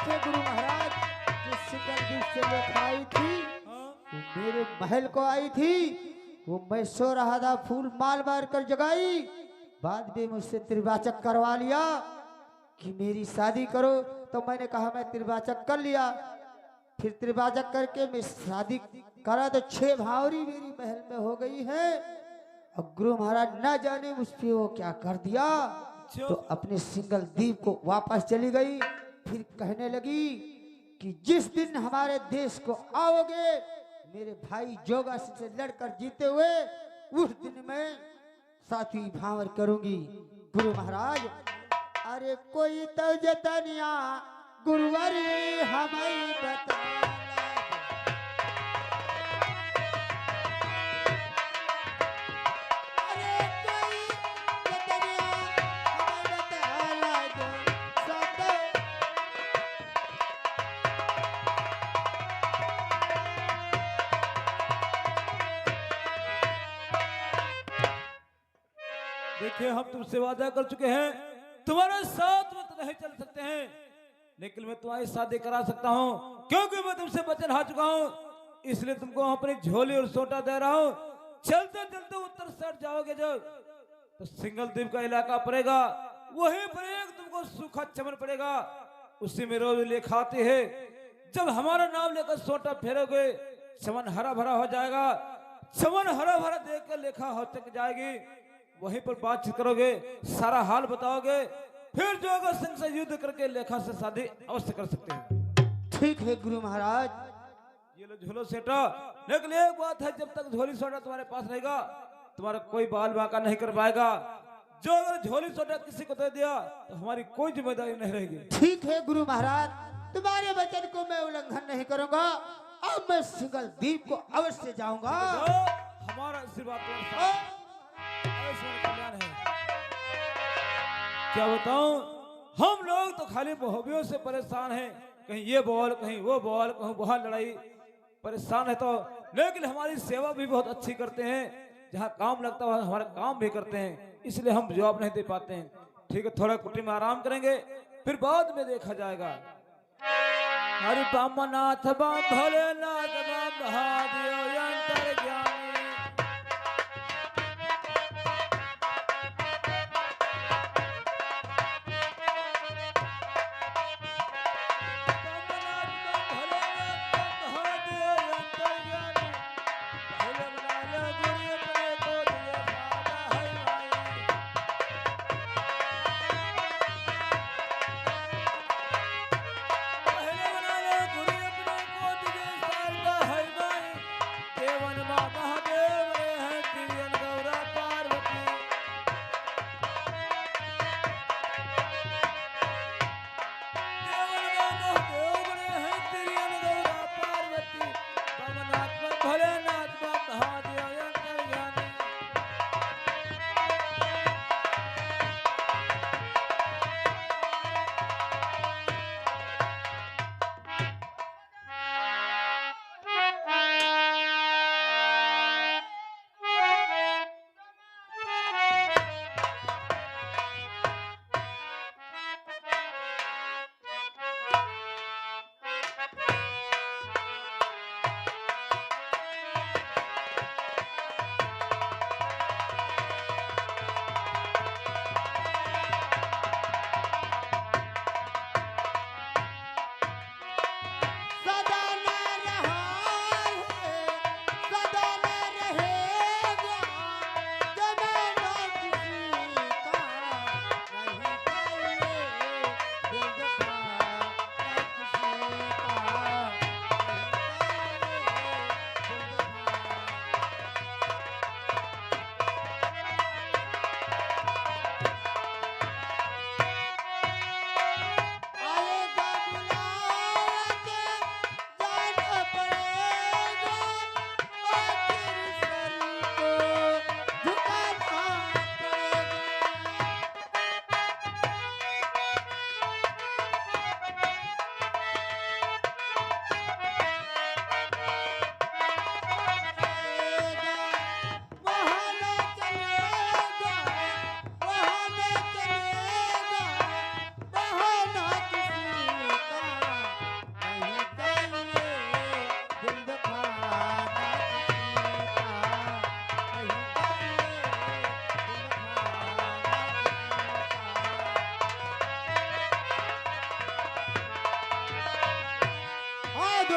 है गुरु महाराज, जिस सिकल द्वीप से लेखा आई थी वो मेरे महल को आई थी। वो मैं सो रहा था, फूल माल मार कर जगाई। बाद में मुझसे त्रिवाचक करवा लिया कि मेरी शादी करो, तो मैंने कहा मैं त्रिवाचक कर लिया। फिर त्रिवाचक करके मैं शादी करा तो 6 भावरी मेरी महल में हो गई है। और गुरु महाराज ना जाने मुझ पे वो क्या कर दिया, तो अपने सिंगल द्वीप को वापस चली गई। फिर कहने लगी कि जिस दिन हमारे देश को आओगे मेरे भाई जोगा से लड़कर जीते हुए, उस दिन मैं 7वीं भावर करूंगी। गुरु महाराज अरे कोई तो जतनिया गुरुवरी हमें बता। देखिए हम तुमसे वादा कर चुके हैं, तुम्हारे साथ में तो नहीं चल सकते हैं, लेकिन मैं तुम्हारी शादी करा सकता हूँ, क्योंकि मैं तुमसे वचन हार चुका हूँ। इसलिए तुमको अपनी झोली और सोटा दे रहा हूँ। चलते चलते उत्तर साइड जाओगे जो तो सिंगल द्वीप का इलाका पड़ेगा, वहीं पर एक तुमको सूखा चमन पड़ेगा, उसी में रोज लेखा आती है। जब हमारा नाम लेकर सोटा फेरोगे चमन हरा भरा हो जाएगा। चमन हरा भरा देख कर लेखा हो चक जाएगी। वहीं पर बातचीत करोगे, सारा हाल बताओगे, फिर जो अगर सिंह से युद्ध करके लेखा से शादी अवश्य कर सकते हैं। ठीक है गुरु महाराज। ये लो झोलो सेटा, लेकिन एक बात है, जब तक झोली सोटा तुम्हारे पास रहेगा तुम्हारा कोई बाल बांका नहीं कर पाएगा। जो अगर झोली सोटा किसी को दे दिया तो हमारी कोई जिम्मेदारी नहीं रहेगी। ठीक है गुरु महाराज, तुम्हारे वचन को मैं उल्लंघन नहीं करूंगा। अब मैं सिंगल द्वीप को अवश्य जाऊंगा। हमारा आशीर्वाद कल्याण है। क्या बताऊं, हम लोग तो खाली मोहबियों से परेशान हैं, कहीं ये बोल कहीं वो बोल, कहीं वहां लड़ाई, परेशान है तो। लेकिन हमारी सेवा भी बहुत अच्छी करते हैं, जहां काम लगता है हमारा काम भी करते हैं, इसलिए हम जवाब नहीं दे पाते हैं। ठीक है, थोड़ा कुटी में आराम करेंगे, फिर बाद में देखा जाएगा। हरि बामनाथ बाम भोलेनाथ बाम महादेव अंतर्ज्ञानी।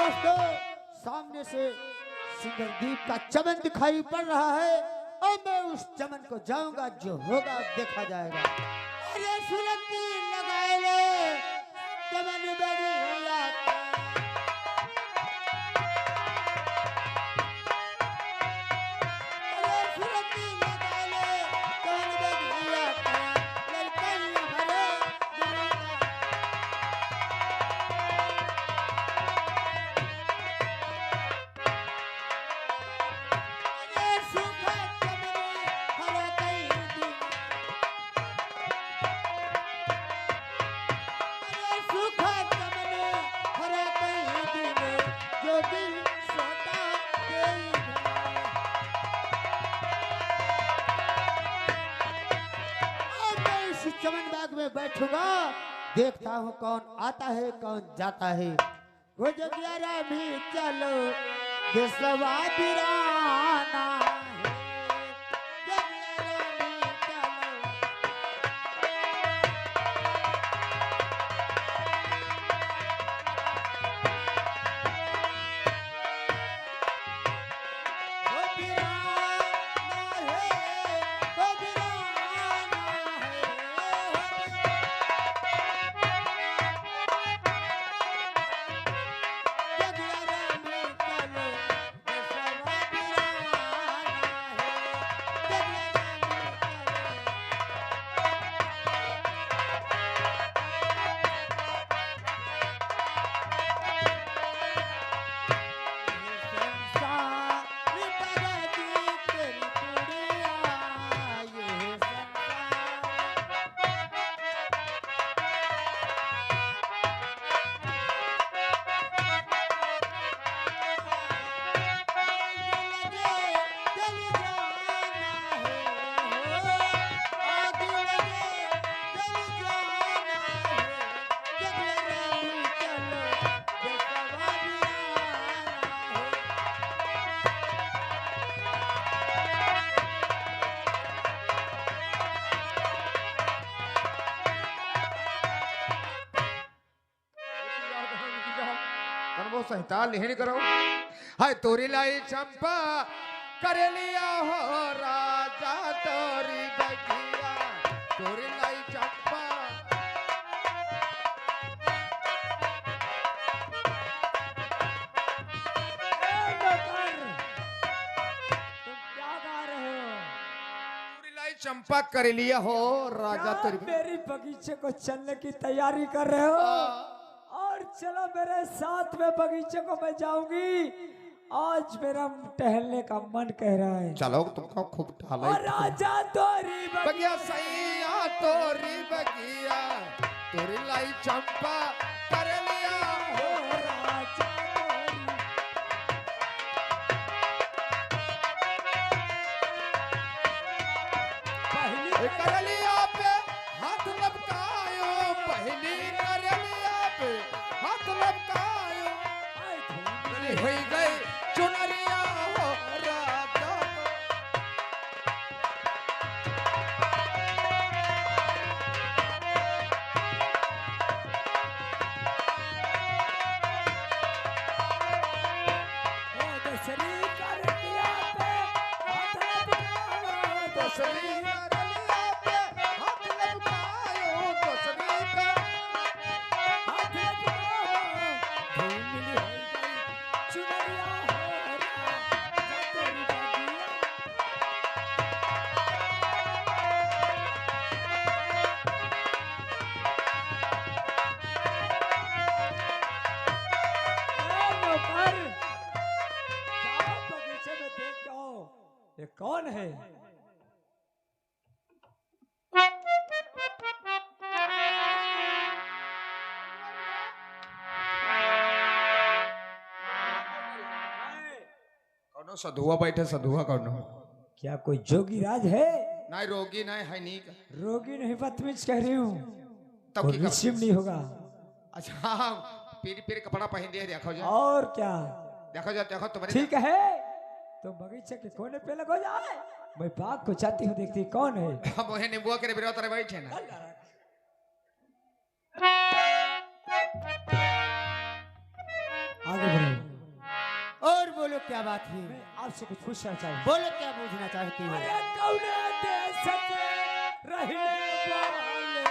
दोस्तों, सामने से सिंगरदीप का चमन दिखाई पड़ रहा है और मैं उस चमन को जाऊंगा, जो होगा देखा जाएगा। अरे सुरती लगाए ले चमन बगिया का। अरे सुरती लगाए ले चमन बगिया का, ललकैया भरे दिल का। अरे सूखा चमन हरा कई दिन, अरे सूखा चमन हरा कई दिन, जो दिल सोता तेरी घनाए। और मैं इस चमन बाग में बैठूंगा, देखता हूँ कौन आता है कौन जाता है। वो जगियारा भी चलो देशवा बिराना है, जगियारा भी चलो। वो बिराना है, वो बिराना है, जगियारा भी चलो देशवा बिराना है, जगियारा भी चलो। संसार प्रगति तेरी कुड़िया, ये वो संहिता लिहन करो। हाय तोरी लाई चंपा कर लिया हो राजा तोरी बगिया, तोरी लाई चंपा। तुम क्या गा रहे हो? तोरी लाई चंपा कर लिया हो राजा क्या तोरी मेरी बगीचे को चलने की तैयारी कर रहे हो? और चलो मेरे साथ में बगीचे को मैं जाऊंगी। आज मेरा टहलने का मन कह रहा है। चलो तुमको खूब ढाला और राजा तोरी बगिया सैया तोरी बगिया, तोरी लाई चंपा कर लिया हो। हो राजा तोरी। पहली कर लिया पे हाथ लपकायो, पहली कर लिया पे हाथ लपकायो। आई धूम हो गई चुनरिया हो राजा। ओ दशरी कर दिया पे हाथ लपकाओ, दसरी कर लिया पे हाथ लपकायो, दसरी का हाथ लपकाओ। धूम मिली हो गई चुनरिया हो राजा तोरी बगिया। नौकर, जाओ बगीचे में देख के आओ, ये कौन है? कौनो सधुआ बैठे सधुआ कौनो क्या कोई जोगी राज है? नहीं रोगी नहीं है नी का। रोगी नहीं, बदतमीज कह रही हूँ। तब और की कर ऋषि नहीं होगा। अच्छा हाँ, पीरी पीरी कपड़ा पहन दिया, देखो जा और क्या? देखो जा देखो तुम्हारे ठीक है, तो बगीचे के कोने पे लगो जाए। मैं बाग को जाती हूँ, देखती कौन है। हम ओहे नींबुआ के बिरवा तरह बैठे ना। आगे बढ़ो। क्या बात है? मैं आपसे कुछ पूछना चाहिए। बोलो क्या पूछना चाहती हो? अरे कौने देश के रहने वाले,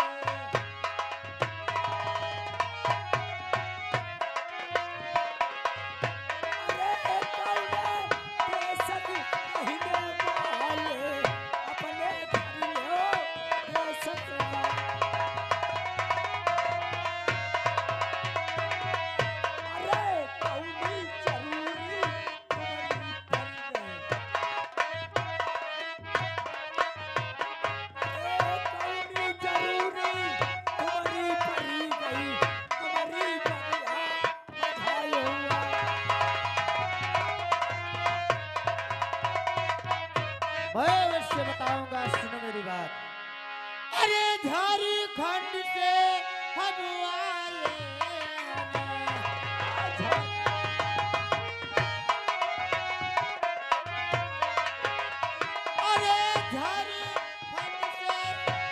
अरे कौने देश के रहने वाले, अपने घर लो देश के नाम। अरे कौनी जरूरी तुम्हारी पड़ गई, कौनी जरूरी तुम्हारी पड़ी गई, हमारी बगिया बधाई हुआ। मैं अवश्य बताऊंगा, सुनो मेरी बात। अरे झारखंड से हम आए हैं। अरे झारखंड से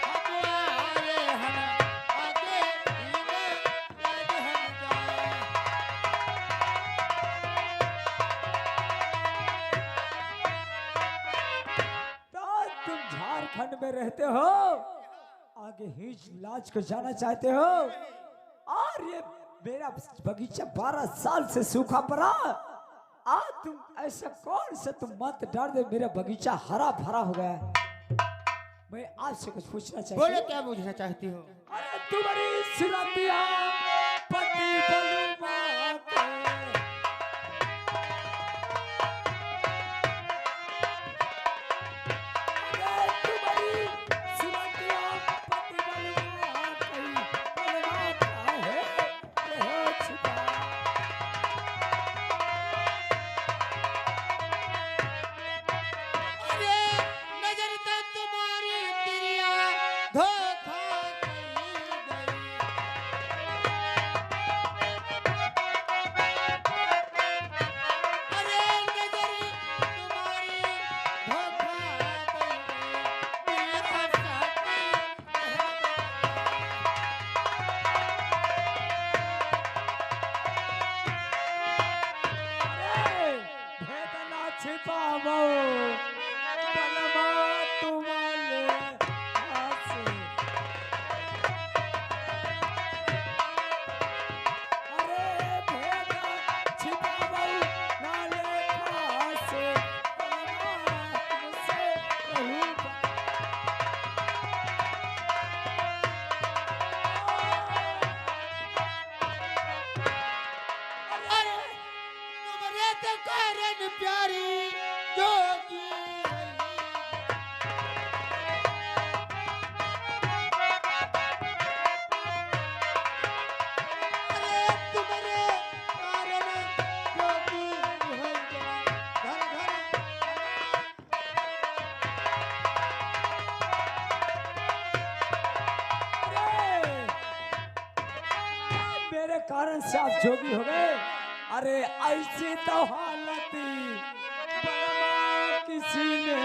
हम आए हैं, आगे आज हम जाए। तो तुम झारखंड में रहते हो, आगे हिज लाज को जाना चाहते हो, और ये मेरा बगीचा 12 साल से सूखा पड़ा, आज तुम ऐसा कौन सा तुम मत डाल दे, मेरा बगीचा हरा भरा हो गया है। मैं आपसे कुछ पूछना चाहती बोलो हूँ। क्या पूछना चाहती हो? अरे तुम्हारी सुरतिया पति बलुमा के, अरे तुम्हारी सुरतिया पति बलुमा के, बलुमा का है रहो छुपा। अरे नजर तो तुम्हारी तिरिया धोखा कहीं गई। अरे नजर तुम्हारी धोखा कहीं गई। मेरा साथी अरे भेद ना छिपावो, बलमा तुम्हारे हाथ से। अरे भेद छिपावो नाले हाथ से, बलमा तुमसे रहूंगा। अरे तुम्हारे तो कारण प्यारी जोगी रही। अरे तुम्हारे कारण जोगी है घर घर। अरे मेरे कारण से आप जोगी हो गए। अरे ऐसी तो हालत बलमा किसी ने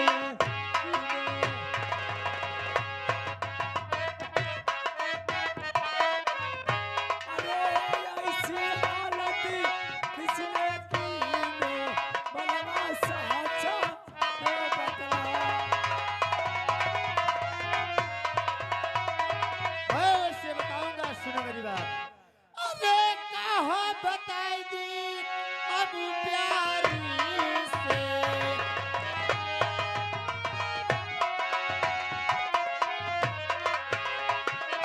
अरे ऐसी हालत किसी ने की ने, बलमा साचा दे बतलाया। मैं अवश्य बताऊंगा, सुनो मेरी बात। अरे कहाँ बताई दी अब प्यारी से।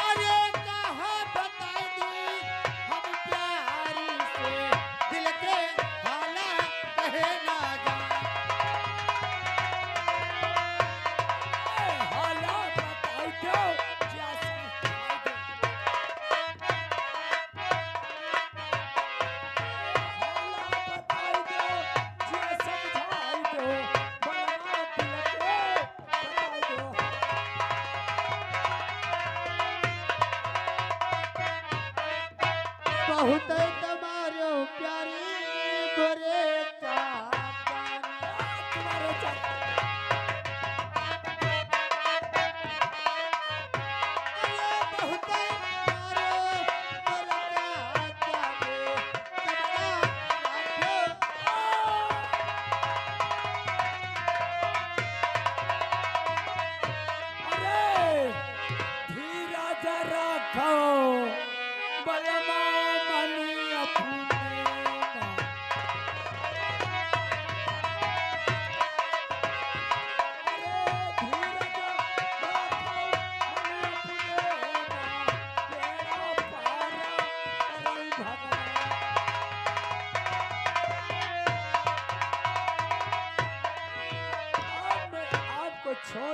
अरे कहाँ बताई दी हम प्यारी से, दिल के हालात कहे ना जाए। हालात बताई दो, जैसे बहुत तुम्हारे प्यारी गोरे चाचा। तुम्हारे बहुत प्यारे गोरे चाचा रे, कमला राखो।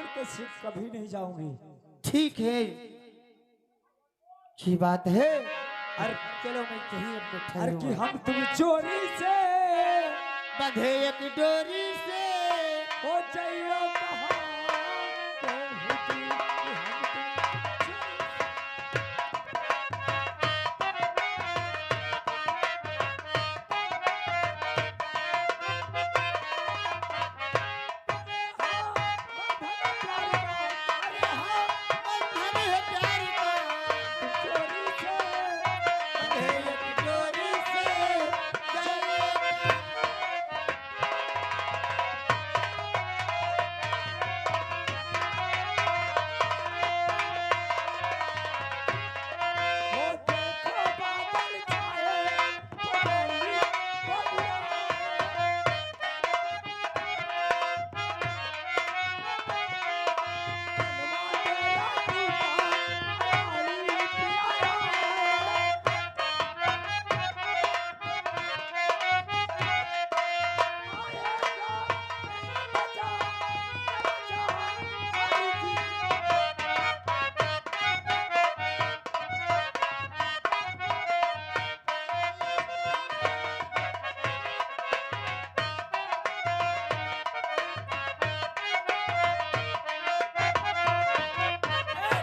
छोड़ के सिर्फ कभी नहीं जाऊंगी। ठीक है, अच्छी बात है। अरे चलो मैं यही अपने अरे कि ठहरूंगा। हम तुम चोरी से बंधे एक डोरी से हो जाइयो कहाँ कहूँ कि हम तुम चोरी बंधन है प्यार का, चोरी से बंधे एक डोरी से जाइए। हो देखो बादल छाए पगली बबुआ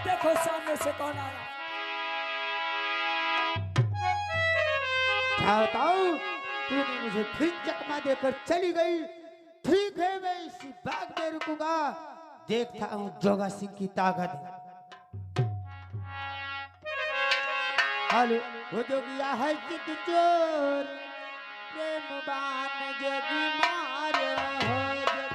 देखो सामने से कौन आ रहा है। क्या बताऊं, तूने मुझे फिर चकमा देकर चली गई। ठीक है, मैं इसी बाग में रुकूंगा, देखता हूँ जोगा सिंह की ताकत। हेलो, वो जोगिया है जिद चोर, प्रेम बान जोगी मार हो जोगिया।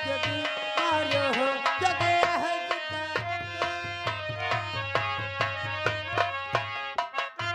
जगी